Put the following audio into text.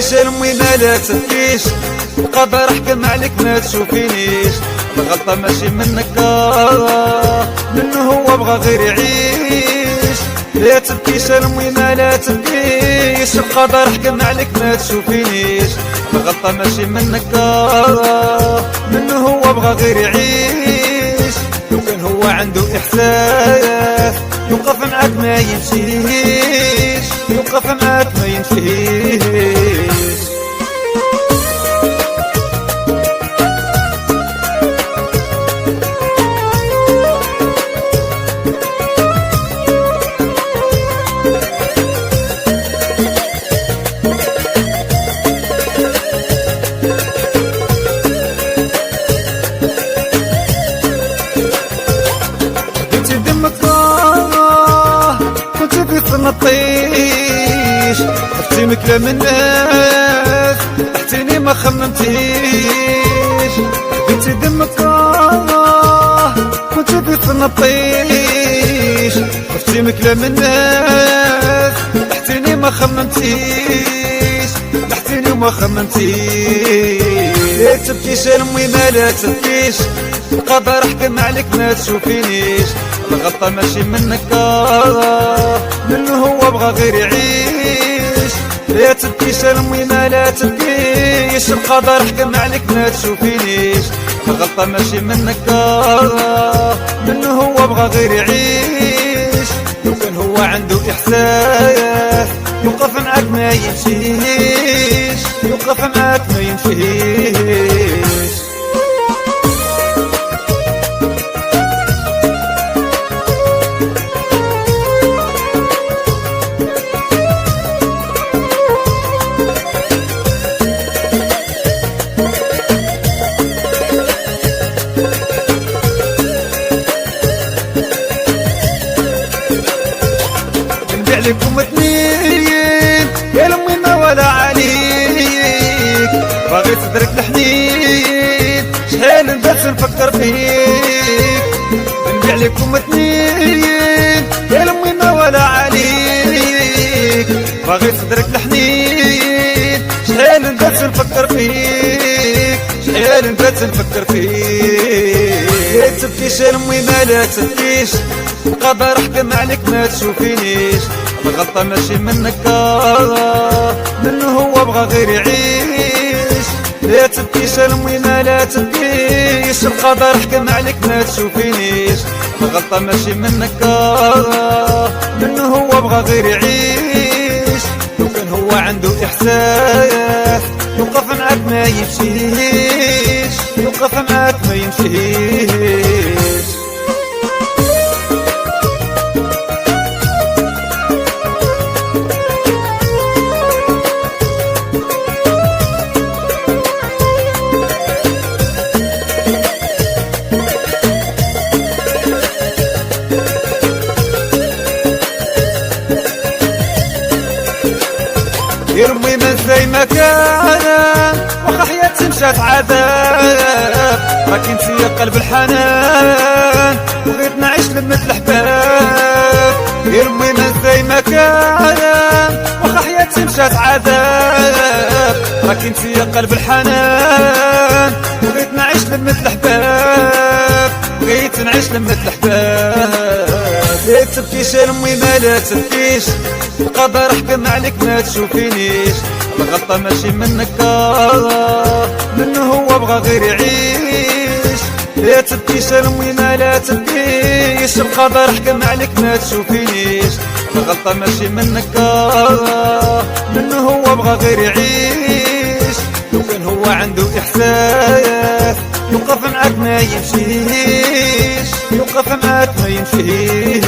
تبكيش لامي ما لا تبكيش، القدر حكم عليك ما تشوفينيش، الغلطة ماشي منك منه هو بغى غير يعيش. لا تبكيش لامي ما لا تبكيش، القدر حكم عليك ما تشوفينيش، الغلطة ماشي منك منه هو بغى غير يعيش. لو كان هو عنده إحساس يوقف معاك ما يمشيش، يوقف معاك ما يمشيش. نطيش اختي كلام الناس احتيني ما خممتيش، بنتي دمك كنت في نطيش اختي كلام الناس احتيني ما خممتيش، احتيني وما خممتيش. لا تبكيش لامي ما لا تبكيش، القدر حكم عليك ما تشوفينيش، الغلطة ماشي منك منه هو بغى غير يعيش. لا تبكيش لامي ما لا تبكيش، القدر حكم عليك ما تشوفينيش، الغلطة ماشي منك منه هو بغى غير يعيش. لو كان هو عنده إحساس يوقف معاك ما يمشيش، يوقف معاك ما يمشيش. عليكم اثنين يا لامي ما ولا عليك، باغي صدرك الحنين شحال ندرس نفكر فيك. نبيع عليكم اثنين يا لامي ما ولا عليك، باغي صدرك الحنين شحال ندرس نفكر فيك، شحال ندرس نفكر فيك. لا تبكيش لامي ما لا تبكيش، القدر حكم عليك ما تشوفينيش، الغلطة ماشي منك منه هو بغى غير يعيش. لا تبكيش لامي ما لا تبكيش، القدر حكم عليك ما تشوفينيش، الغلطة ماشي منك منه هو بغى غير يعيش. لو كان هو عنده إحساس يوقف معاك ما يمشيش، يوقف معاك ما يمشيش. يرمي من زي ما كان واخا حياتي مشات عذاب، راك انتي يا قلب الحنان بغيت نعيش لمة الحباب. يرمي من زي ما كان واخا حياتي مشات عذاب، راك انتي يا قلب الحنان بغيت نعيش لمة الحباب، بغيت نعيش لمة الحباب. لا تبكيش لامي ما لا تبكيش، القدر حكم عليك ما تشوفينيش، الغلطة ماشي منك منه هو بغى غير يعيش. لا تبكيش لامي ما لا تبكيش، القدر حكم عليك ما تشوفينيش، الغلطة ماشي منك منه هو بغى غير يعيش. لو كان هو عنده إحساس يوقف معاك ما يمشيش، يوقف معاك ما يمشيش.